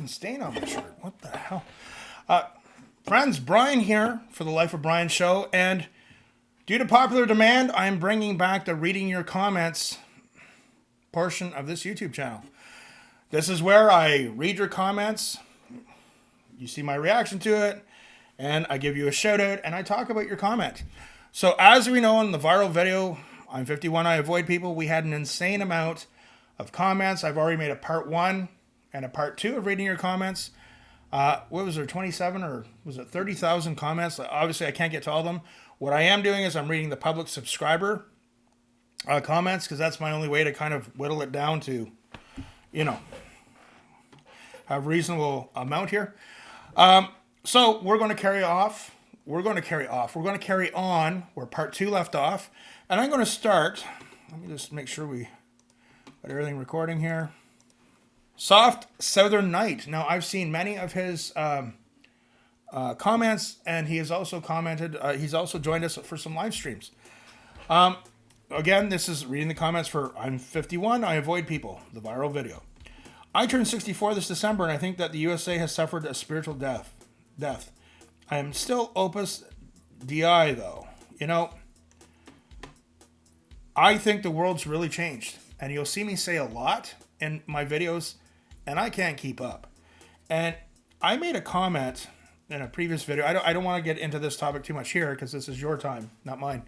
fucking stain on my shirt. What the hell? Friends, Bryan here for the Life of Bryan show, and due to popular demand, I'm bringing back the reading your comments portion of this YouTube channel. This is where I read your comments, you see my reaction to it, and I give you a shout out, and I talk about your comment. So as we know in the viral video, I'm 51, I avoid people, we had an insane amount of comments. I've already made a part 1 and a part 2 of reading your comments. What was there, 27 or was it 30,000 comments? Obviously, I can't get to all of them. What I am doing is I'm reading the public subscriber comments, because that's my only way to kind of whittle it down to, you know, a reasonable amount here. So we're going to carry off. We're going to carry on where part 2 left off. And I'm going to start. Let me just make sure we got everything recording here. Soft Southern Night. Now, I've seen many of his comments, and he has also commented. He's also joined us for some live streams. Again, this is reading the comments for I'm 51, I avoid people, the viral video. I turned 64 this December, and I think that the USA has suffered a spiritual death. I am still Opus Dei, though. You know, I think the world's really changed, and you'll see me say a lot in my videos, and I can't keep up. And I made a comment in a previous video. I don't want to get into this topic too much here, because this is your time, not mine.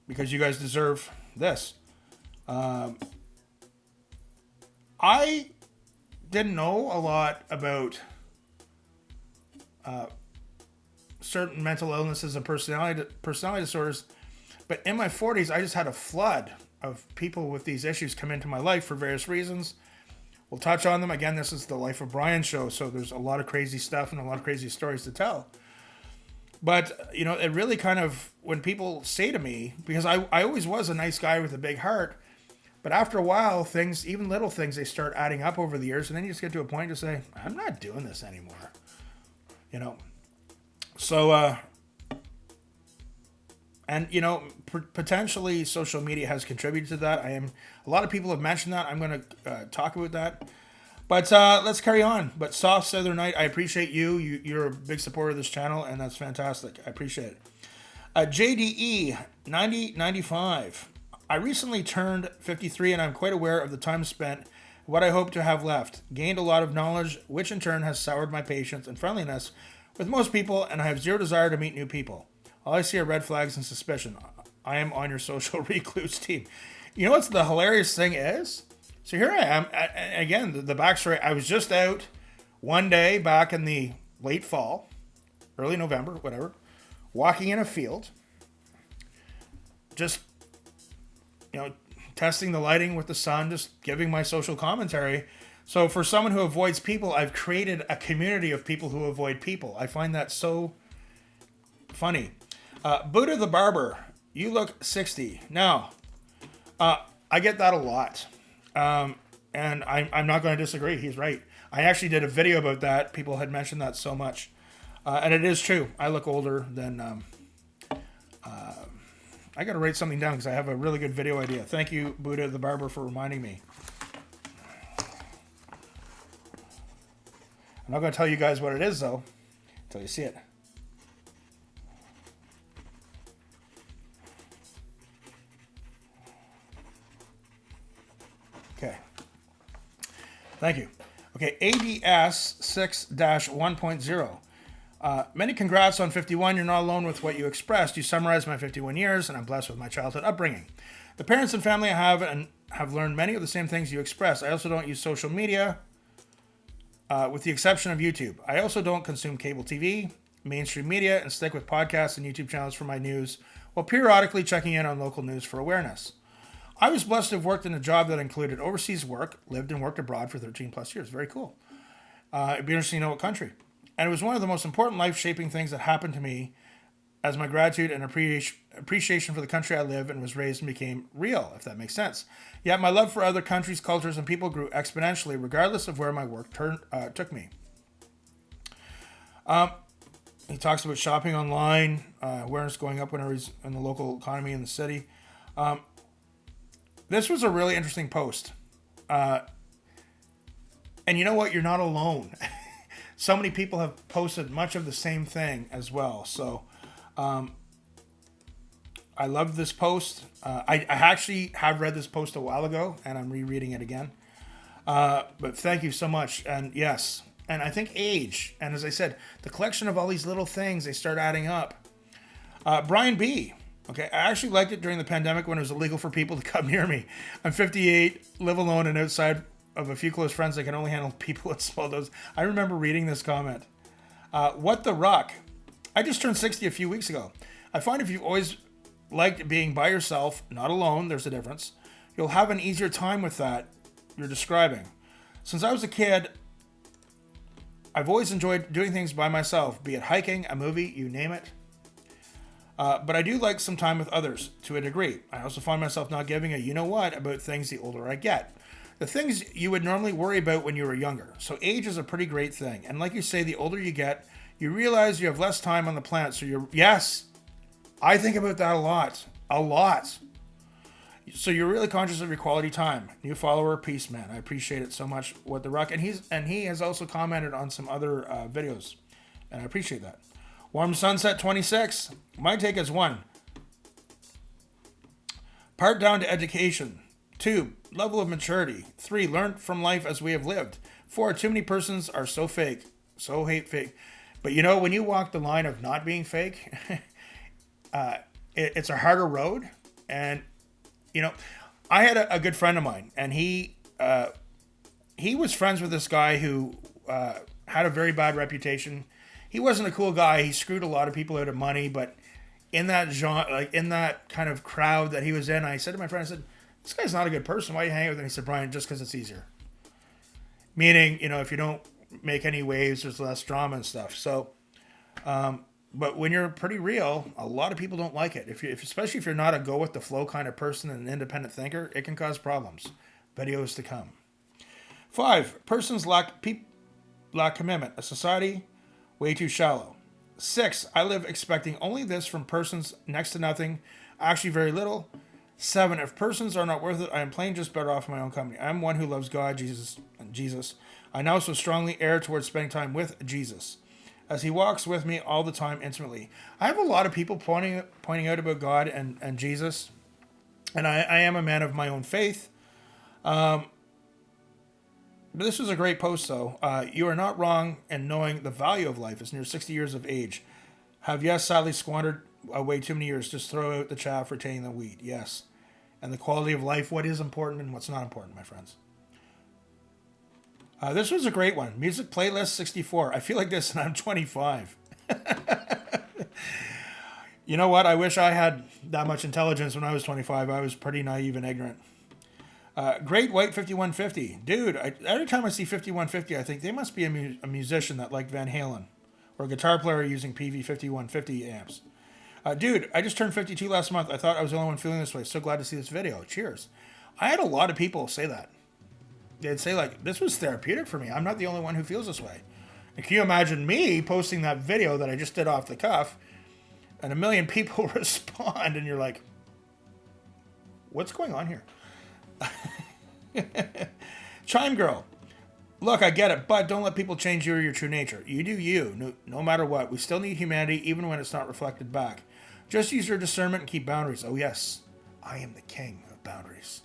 Because you guys deserve this. I didn't know a lot about certain mental illnesses and personality disorders, but in my 40s, I just had a flood of people with these issues come into my life for various reasons. We'll touch on them. Again, this is the Life of Bryan show, so there's a lot of crazy stuff and a lot of crazy stories to tell. But, you know, it really kind of, when people say to me, because I always was a nice guy with a big heart, but after a while, things, even little things, they start adding up over the years, and then you just get to a point to say, I'm not doing this anymore. You know? So, and, you know, potentially social media has contributed to that. A lot of people have mentioned that. I'm going to talk about that. But let's carry on. But Soft Southern Night, I appreciate you. You're a big supporter of this channel, and that's fantastic. I appreciate it. JDE 9095. I recently turned 53, and I'm quite aware of the time spent, what I hope to have left. Gained a lot of knowledge, which in turn has soured my patience and friendliness with most people, and I have zero desire to meet new people. All I see are red flags and suspicion. I am on your social recluse team. You know what's the hilarious thing is? So here I am, again, the backstory. I was just out one day back in the late fall, early November, whatever, walking in a field, just, you know, testing the lighting with the sun, just giving my social commentary. So for someone who avoids people, I've created a community of people who avoid people. I find that so funny. Buddha the Barber, you look 60. Now, I get that a lot. And I'm not going to disagree. He's right. I actually did a video about that. People had mentioned that so much. And it is true. I look older than... I got to write something down because I have a really good video idea. Thank you, Buddha the Barber, for reminding me. I'm not going to tell you guys what it is, though, until you see it. Okay. Thank you. Okay, ADS 6-1.0. Many congrats on 51. You're not alone with what you expressed. You summarized my 51 years, and I'm blessed with my childhood upbringing. The parents and family I have and have learned many of the same things you expressed. I also don't use social media, with the exception of YouTube. I also don't consume cable TV, mainstream media, and stick with podcasts and YouTube channels for my news, while periodically checking in on local news for awareness. I was blessed to have worked in a job that included overseas work, lived and worked abroad for 13 plus years. Very cool. It'd be interesting to know what country. And it was one of the most important life-shaping things that happened to me, as my gratitude and appreciation for the country I live and was raised in became real, if that makes sense. Yet my love for other countries, cultures, and people grew exponentially, regardless of where my work took me. He talks about shopping online, awareness going up whenever he's in the local economy in the city. This was a really interesting post. And you know what? You're not alone. So many people have posted much of the same thing as well. So I love this post. I actually have read this post a while ago, and I'm rereading it again. But thank you so much. And yes, and I think age, and as I said, the collection of all these little things, they start adding up. Brian B. Okay, I actually liked it during the pandemic when it was illegal for people to come near me. I'm 58, live alone, and outside of a few close friends, I can only handle people with small doses. I remember reading this comment. What the ruck? I just turned 60 a few weeks ago. I find if you've always liked being by yourself, not alone, there's a difference, you'll have an easier time with that you're describing. Since I was a kid, I've always enjoyed doing things by myself, be it hiking, a movie, you name it. But I do like some time with others to a degree. I also find myself not giving a you know what about things the older I get. The things you would normally worry about when you were younger. So age is a pretty great thing. And like you say, the older you get, you realize you have less time on the planet. So yes, I think about that a lot. A lot. So you're really conscious of your quality time. New follower, peace, man. I appreciate it so much. What the rock, and he has also commented on some other videos, and I appreciate that. Warm Sunset 26. My take is 1. Part down to education. 2. Level of maturity. 3. Learn from life as we have lived. 4. Too many persons are so fake. So hate fake. But you know, when you walk the line of not being fake, it's a harder road. And, you know, I had a good friend of mine, and he was friends with this guy who had a very bad reputation. He wasn't a cool guy. He screwed a lot of people out of money, but in that genre, like in that kind of crowd that he was in, I said to my friend, I said, this guy's not a good person. Why are you hanging with him? He said, Brian, just because it's easier. Meaning, you know, if you don't make any waves, there's less drama and stuff. So, but when you're pretty real, a lot of people don't like it. Especially if you're not a go with the flow kind of person and an independent thinker, it can cause problems. Videos to come. 5, persons lack commitment. A society way too shallow. 6, I live expecting only this from persons next to nothing, actually very little. 7, if persons are not worth it, I am plain just better off in my own company. I am one who loves God, Jesus. I now so strongly err towards spending time with Jesus, as he walks with me all the time intimately. I have a lot of people pointing out about God and Jesus, and I am a man of my own faith. But this was a great post, though. You are not wrong in knowing the value of life. It's near 60 years of age. Have, yes, sadly squandered way too many years. Just throw out the chaff, retaining the wheat. Yes. And the quality of life, what is important and what's not important, my friends. This was a great one. Music playlist 64. I feel like this and I'm 25. You know what? I wish I had that much intelligence when I was 25. I was pretty naive and ignorant. Great White 5150. Dude, every time I see 5150, I think they must be a musician that liked Van Halen, or a guitar player using PV 5150 amps. Dude, I just turned 52 last month. I thought I was the only one feeling this way. So glad to see this video. Cheers. I had a lot of people say that. They'd say, like, this was therapeutic for me. I'm not the only one who feels this way. And can you imagine me posting that video that I just did off the cuff, and 1 million people respond, and you're like, what's going on here? Chime Girl. Look, I get it, but don't let people change you or your true nature. You do you, no matter what. We still need humanity, even when it's not reflected back. Just use your discernment and keep boundaries. Oh yes, I am the king of boundaries.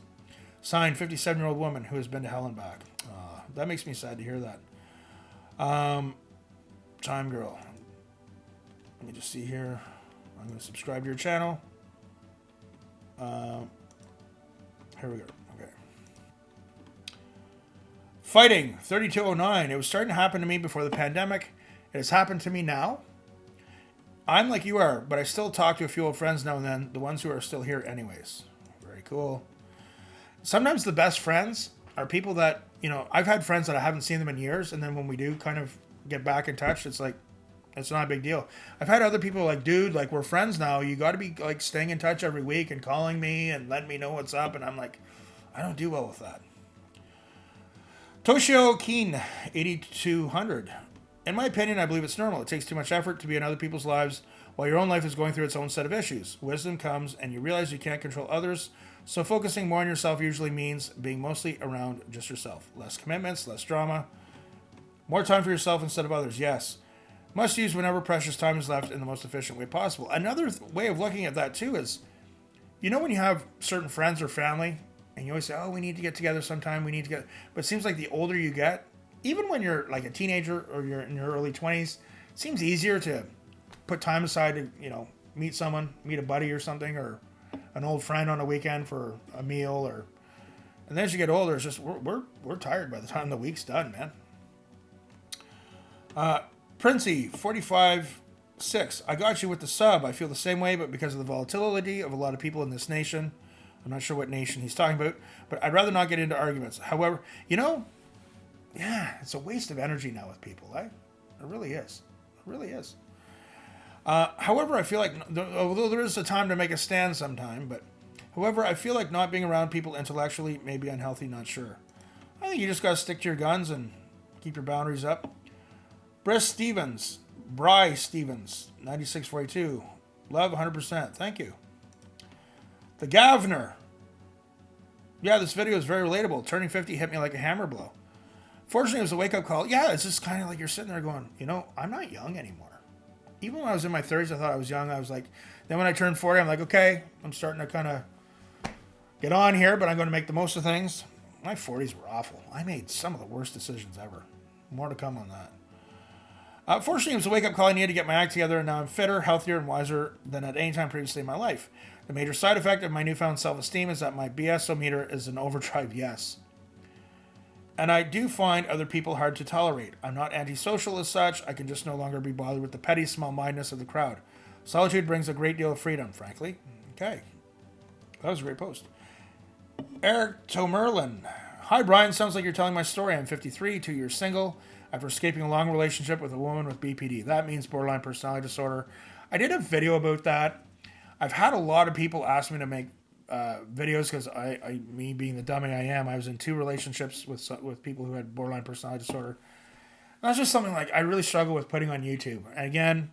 Signed, 57-year-old woman who has been to hell and back. That makes me sad to hear that. Chime Girl. Let me just see here. I'm going to subscribe to your channel. Here we go. Okay. Fighting 3209. It was starting to happen to me before the pandemic. It has happened to me now. I'm like you are, but I still talk to a few old friends now and then, the ones who are still here anyways. Very cool. Sometimes the best friends are people that, you know, I've had friends that I haven't seen them in years, and then when we do kind of get back in touch, it's like, it's not a big deal. I've had other people like, dude, like, we're friends now. You got to be like staying in touch every week and calling me and letting me know what's up. And I'm like, I don't do well with that. Toshio Keen, 8200. In my opinion, I believe it's normal. It takes too much effort to be in other people's lives while your own life is going through its own set of issues. Wisdom comes and you realize you can't control others, So focusing more on yourself usually means being mostly around just yourself. Less commitments, less drama, more time for yourself instead of others. Yes. Must use whenever precious time is left in the most efficient way possible. Another way of looking at that too is, when you have certain friends or family and you always say, oh, we need to get together sometime, we need to get, but it seems like the older you get, even when you're like a teenager or you're in your early 20s, it seems easier to put time aside to, meet someone, meet a buddy or something, or an old friend on a weekend for a meal, and then as you get older, it's just, we're tired by the time the week's done, man. Princey, 45-6. I got you with the sub. I feel the same way, but because of the volatility of a lot of people in this nation, I'm not sure what nation he's talking about, but I'd rather not get into arguments. However, it's a waste of energy now with people, eh? It really is. It really is. However, I feel like, although there is a time to make a stand sometime, I feel like not being around people intellectually may be unhealthy, not sure. I think you just got to stick to your guns and keep your boundaries up. Bry Stevens, 9642. Love 100%. Thank you. The Gavner. Yeah, this video is very relatable. Turning 50 hit me like a hammer blow. Fortunately, it was a wake-up call. Yeah, it's just kind of like you're sitting there going, I'm not young anymore. Even when I was in my 30s, I thought I was young. I was like, then when I turned 40, I'm like, okay, I'm starting to kind of get on here, but I'm going to make the most of things. My 40s were awful. I made some of the worst decisions ever. More to come on that. Fortunately, it was a wake-up call. I needed to get my act together, and now I'm fitter, healthier, and wiser than at any time previously in my life. The major side effect of my newfound self-esteem is that my BS-o-meter is an overdrive yes. And I do find other people hard to tolerate. I'm not antisocial as such. I can just no longer be bothered with the petty small-mindedness of the crowd. Solitude brings a great deal of freedom, frankly. Okay. That was a great post. Eric Tomerlin. Hi, Bryan. Sounds like you're telling my story. I'm 53, 2 years single, after escaping a long relationship with a woman with BPD. That means borderline personality disorder. I did a video about that. I've had a lot of people ask me to make videos because me being the dummy I am, I was in 2 relationships with people who had borderline personality disorder. And that's just something like I really struggle with putting on YouTube. And again,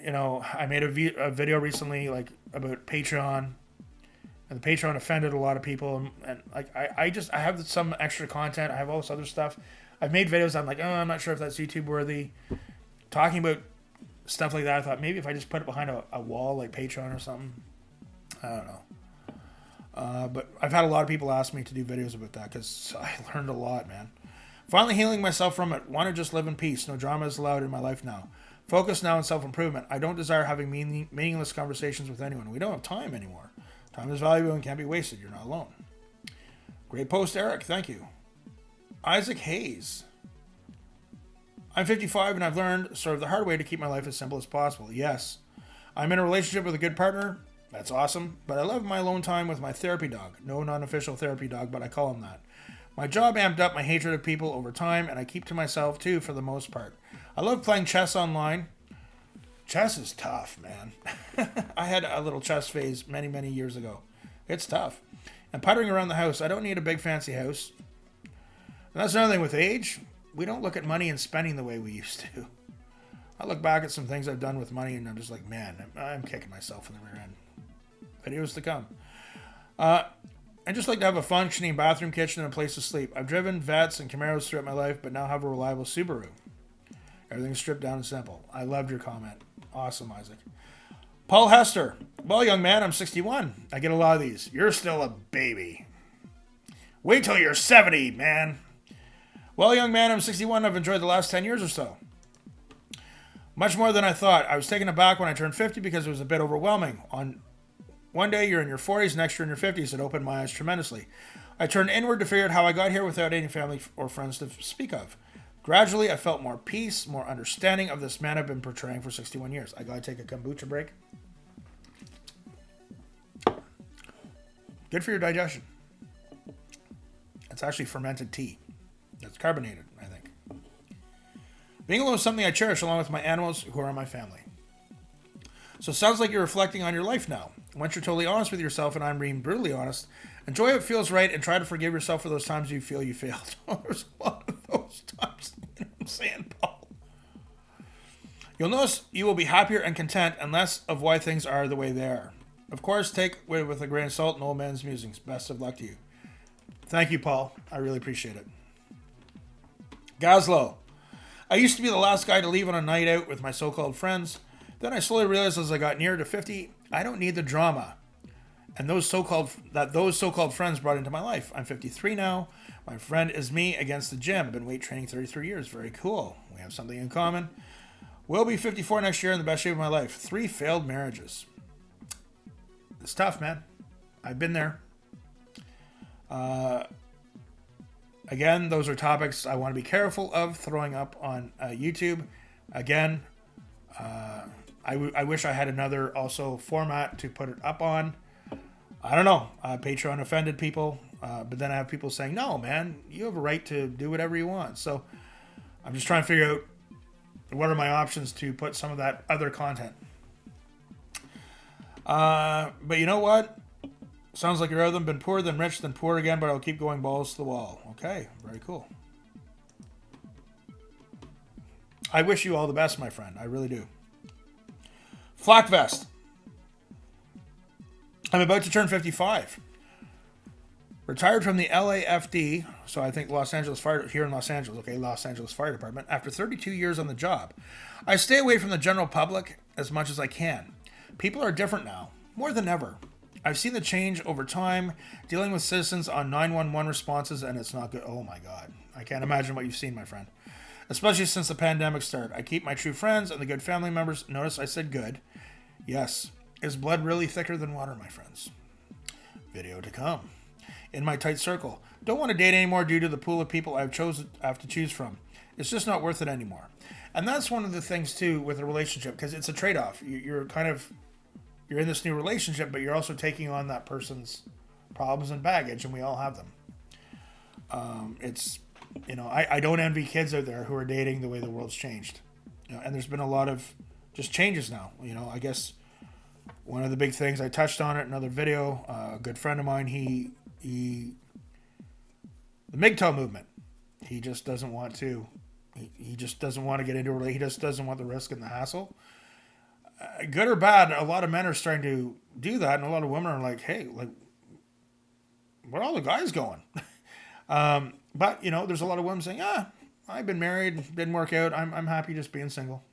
I made a video recently like about Patreon, and the Patreon offended a lot of people. And like I have some extra content. I have all this other stuff. I've made videos. I'm like, I'm not sure if that's YouTube worthy. Talking about stuff like that. I thought maybe if I just put it behind a wall like Patreon or something. I don't know. But I've had a lot of people ask me to do videos about that because I learned a lot, man. Finally healing myself from it. Want to just live in peace. No drama is allowed in my life now. Focus now on self-improvement. I don't desire having meaningless conversations with anyone. We don't have time anymore. Time is valuable and can't be wasted. You're not alone. Great post, Eric. Thank you. Isaac Hayes. I'm 55 and I've learned sort of the hard way to keep my life as simple as possible. Yes. I'm in a relationship with a good partner. That's awesome, but I love my alone time with my therapy dog. No non-official therapy dog, but I call him that. My job amped up my hatred of people over time, and I keep to myself, too, for the most part. I love playing chess online. Chess is tough, man. I had a little chess phase many, many years ago. It's tough. And puttering around the house. I don't need a big fancy house. And that's another thing with age. We don't look at money and spending the way we used to. I look back at some things I've done with money, and I'm just like, man, I'm kicking myself in the rear end. Videos to come. I just like to have a functioning bathroom, kitchen, and a place to sleep. I've driven Vets and Camaros throughout my life, but now have a reliable Subaru. Everything's stripped down and simple. I loved your comment. Awesome, Isaac. Paul Hester. Well, young man, I'm 61. I get a lot of these. You're still a baby. Wait till you're 70, man. Well, young man, I'm 61. I've enjoyed the last 10 years or so. Much more than I thought. I was taken aback when I turned 50 because it was a bit overwhelming. On one day you're in your 40s, next you're in your 50s. It opened my eyes tremendously. I turned inward to figure out how I got here without any family or friends to speak of. Gradually, I felt more peace, more understanding of this man I've been portraying for 61 years. I gotta take a kombucha break. Good for your digestion. It's actually fermented tea. It's carbonated, I think. Being alone is something I cherish along with my animals who are in my family. So it sounds like you're reflecting on your life now. Once you're totally honest with yourself, and I'm being brutally honest, enjoy what feels right and try to forgive yourself for those times you feel you failed. There's a lot of those times. You know what I'm saying, Paul? You'll notice you will be happier and content and less of why things are the way they are. Of course, take it with a grain of salt and old man's musings. Best of luck to you. Thank you, Paul. I really appreciate it. Gazlo. I used to be the last guy to leave on a night out with my so-called friends. Then I slowly realized as I got near to 50, I don't need the drama. And those so-called friends brought into my life. I'm 53 now. My friend is me against the gym. Been weight training 33 years. Very cool. We have something in common. Will be 54 next year in the best shape of my life. 3 failed marriages. It's tough, man. I've been there. Again, those are topics I want to be careful of throwing up on YouTube. Again, I wish I had another also format to put it up on. I don't know. Patreon offended people, but then I have people saying, no, man, you have a right to do whatever you want. So I'm just trying to figure out what are my options to put some of that other content. But you know what? Sounds like you're other than been poor, then rich, then poor again, but I'll keep going balls to the wall. Okay, very cool. I wish you all the best, my friend. I really do. Flak vest. I'm about to turn 55. Retired from the LAFD, so I think Los Angeles Fire, here in Los Angeles, okay, Los Angeles Fire Department, after 32 years on the job. I stay away from the general public as much as I can. People are different now, more than ever. I've seen the change over time, dealing with citizens on 911 responses, and it's not good. Oh my God. I can't imagine what you've seen, my friend. Especially since the pandemic started. I keep my true friends and the good family members. Notice I said good. Yes. Is blood really thicker than water, my friends? Video to come. In my tight circle. Don't want to date anymore due to the pool of people I have to choose from. It's just not worth it anymore. And that's one of the things, too, with a relationship, because it's a trade-off. You're in this new relationship, but you're also taking on that person's problems and baggage, and we all have them. I don't envy kids out there who are dating the way the world's changed. And there's been a lot of just changes now. I guess one of the big things, I touched on it in another video, a good friend of mine, the MGTOW movement, he just doesn't want to, he just doesn't want to get into a relationship, he just doesn't want the risk and the hassle. Good or bad, a lot of men are starting to do that, and a lot of women are like, hey, like, where are all the guys going? But, there's a lot of women saying, I've been married, didn't work out, I'm happy just being single.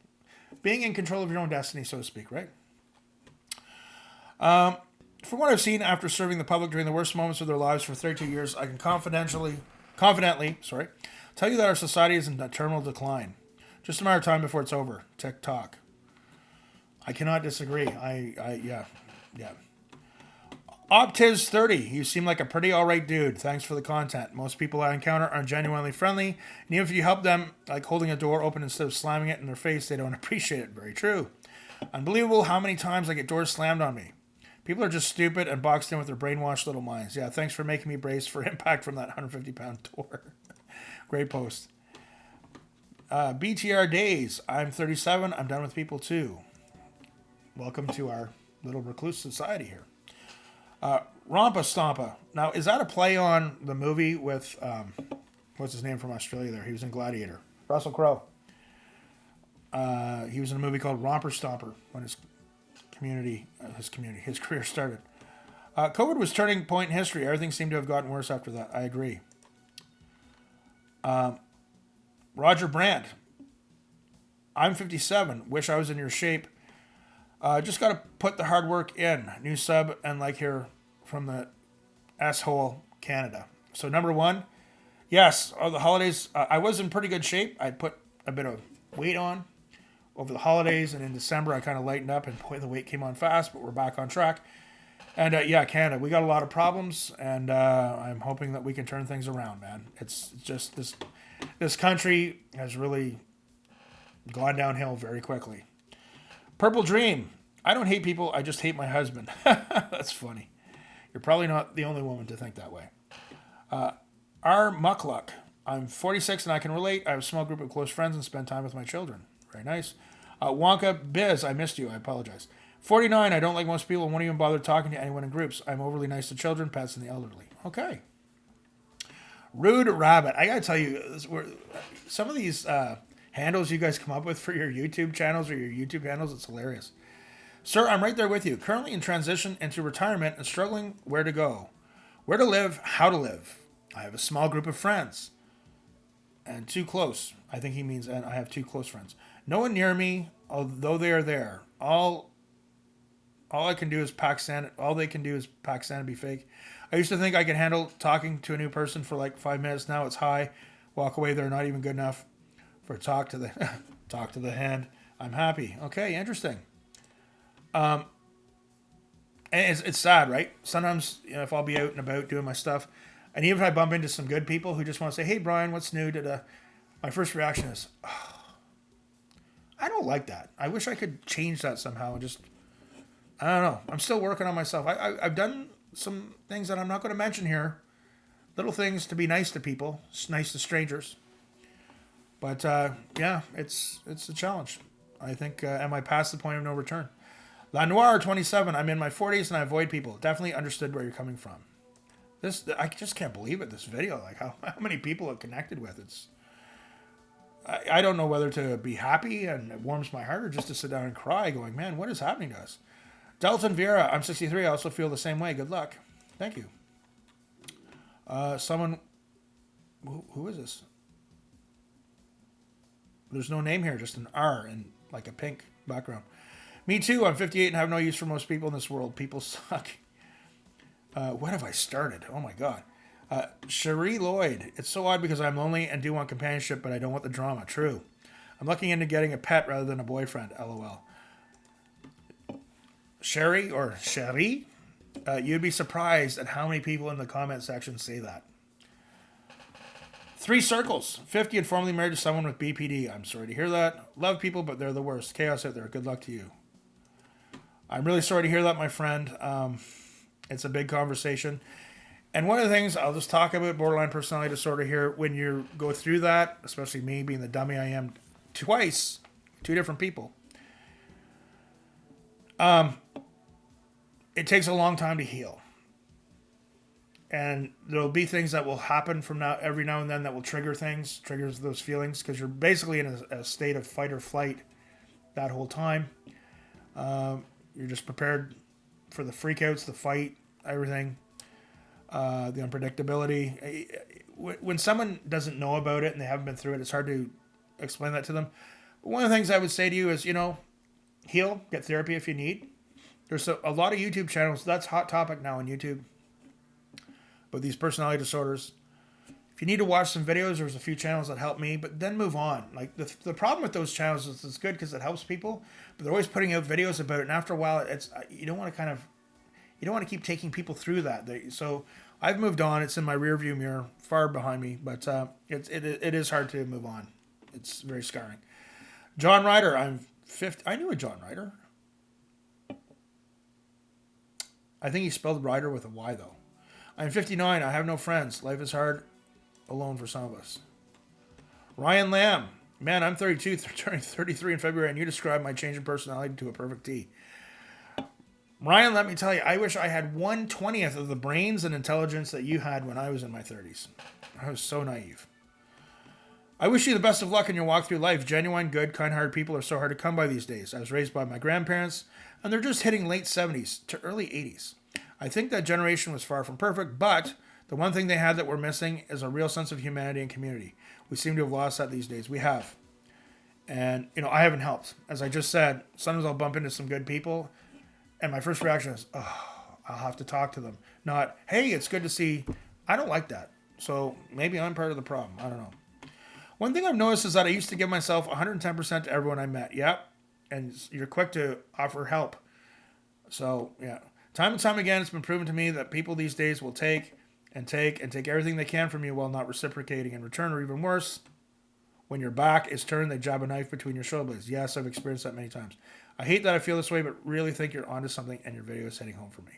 Being in control of your own destiny, so to speak, right? From what I've seen after serving the public during the worst moments of their lives for 32 years, I can confidently, tell you that our society is in a terminal decline. Just a matter of time before it's over. Tick-tock. I cannot disagree. Yeah. Optiz30, you seem like a pretty alright dude. Thanks for the content. Most people I encounter are genuinely friendly, and even if you help them, like holding a door open instead of slamming it in their face, they don't appreciate it. Very true. Unbelievable how many times I get doors slammed on me. People are just stupid and boxed in with their brainwashed little minds. Yeah, thanks for making me brace for impact from that 150-pound door. Great post. BTR Days, I'm 37, I'm done with people too. Welcome to our little recluse society here. Rompa Stompa. Now, is that a play on the movie with, what's his name from Australia there? He was in Gladiator. Russell Crowe. He was in a movie called Romper Stomper when his career started. COVID was turning point in history. Everything seemed to have gotten worse after that. I agree. Roger Brandt. I'm 57. Wish I was in your shape. Just got to put the hard work in. New sub and like here from the asshole Canada. So number one, yes, the holidays, I was in pretty good shape. I put a bit of weight on over the holidays, and in December I kind of lightened up and the weight came on fast, but we're back on track. And Canada, we got a lot of problems, and I'm hoping that we can turn things around, man. It's just this country has really gone downhill very quickly. Purple Dream. I don't hate people, I just hate my husband. That's funny. You're probably not the only woman to think that way. R. Muckluck. I'm 46 and I can relate. I have a small group of close friends and spend time with my children. Very nice. Wonka Biz. I missed you. I apologize. 49. I don't like most people and won't even bother talking to anyone in groups. I'm overly nice to children, pets, and the elderly. Okay. Rude Rabbit. I gotta tell you, some of these handles you guys come up with for your YouTube channels or your YouTube handles, it's hilarious. Sir, I'm right there with you. Currently in transition into retirement and struggling where to go, where to live, how to live. I have a small group of friends and too close. I think he means, and I have two close friends. No one near me, although they are there. All I can do is pack sand. All they can do is pack sand and be fake. I used to think I could handle talking to a new person for like 5 minutes. Now it's hi, walk away. They're not even good enough for talk to the talk to the hand. I'm happy. Okay, interesting. And it's sad, right? Sometimes if I'll be out and about doing my stuff, and even if I bump into some good people who just want to say, "Hey, Bryan, what's new?" My first reaction is, oh, I don't like that. I wish I could change that somehow and just, I don't know. I'm still working on myself. I've done some things that I'm not going to mention here. Little things to be nice to people, nice to strangers. But yeah, it's a challenge. I think, am I past the point of no return? La Noire 27. I'm in my 40s and I avoid people. Definitely understood where you're coming from. I just can't believe it. This video, like how many people it connected with. I don't know whether to be happy and it warms my heart or just to sit down and cry, going, man, what is happening to us? Dalton Vieira, I'm 63. I also feel the same way. Good luck. Thank you. Someone, who is this? There's no name here, just an R in like a pink background. Me too. I'm 58 and have no use for most people in this world. People suck. What have I started? Oh my God. Cherie Lloyd. It's so odd because I'm lonely and do want companionship, but I don't want the drama. True. I'm looking into getting a pet rather than a boyfriend. LOL. Cherie or Cherie? You'd be surprised at how many people in the comment section say that. 3 circles. 50 and formerly married to someone with BPD. I'm sorry to hear that. Love people, but they're the worst. Chaos out there. Good luck to you. I'm really sorry to hear that, my friend. It's a big conversation. And one of the things, I'll just talk about borderline personality disorder here. When you go through that, especially me being the dummy I am twice, 2 different people, it takes a long time to heal. And there'll be things that will happen from every now and then that will triggers those feelings, because you're basically in a state of fight or flight that whole time. You're just prepared for the freakouts, the fight, everything, the unpredictability. When someone doesn't know about it and they haven't been through it, it's hard to explain that to them. But one of the things I would say to you is, heal, get therapy if you need. There's a lot of YouTube channels. That's hot topic now on YouTube. But these personality disorders, if you need to watch some videos, there's a few channels that help me, but then move on. Like the problem with those channels is it's good because it helps people, but they're always putting out videos about it. And after a while, you don't want to keep taking people through that. So I've moved on. It's in my rear view mirror, far behind me, but it is hard to move on. It's very scarring. John Ryder, I'm 50. I knew a John Ryder. I think he spelled Ryder with a Y though. I'm 59. I have no friends. Life is hard alone for some of us. Ryan Lamb. Man, I'm 32, turning 33 in February, and you described my change in personality to a perfect T. Ryan, let me tell you, I wish I had 1/20th of the brains and intelligence that you had when I was in my 30s. I was so naive. I wish you the best of luck in your walk through life. Genuine, good, kind-hearted people are so hard to come by these days. I was raised by my grandparents, and they're just hitting late 70s to early 80s. I think that generation was far from perfect, but the one thing they had that we're missing is a real sense of humanity and community. We seem to have lost that these days. We have. And, I haven't helped. As I just said, sometimes I'll bump into some good people, and my first reaction is, oh, I'll have to talk to them. Not, hey, it's good to see. I don't like that. So maybe I'm part of the problem. I don't know. One thing I've noticed is that I used to give myself 110% to everyone I met. Yep. And you're quick to offer help. So, yeah. Time and time again, it's been proven to me that people these days will take everything they can from you while not reciprocating in return, or even worse, when your back is turned, they jab a knife between your shoulder blades. Yes, I've experienced that many times. I hate that I feel this way, but really think you're onto something, and your video is hitting home for me.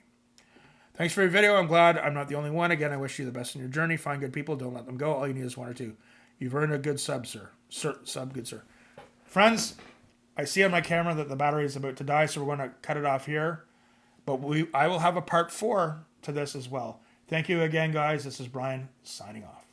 Thanks for your video. I'm glad I'm not the only one. Again, I wish you the best in your journey. Find good people. Don't let them go. All you need is 1 or 2. You've earned a good sub, sir. Good sir. Friends, I see on my camera that the battery is about to die, so we're going to cut it off here. But I will have a part 4 to this as well. Thank you again, guys. This is Bryan signing off.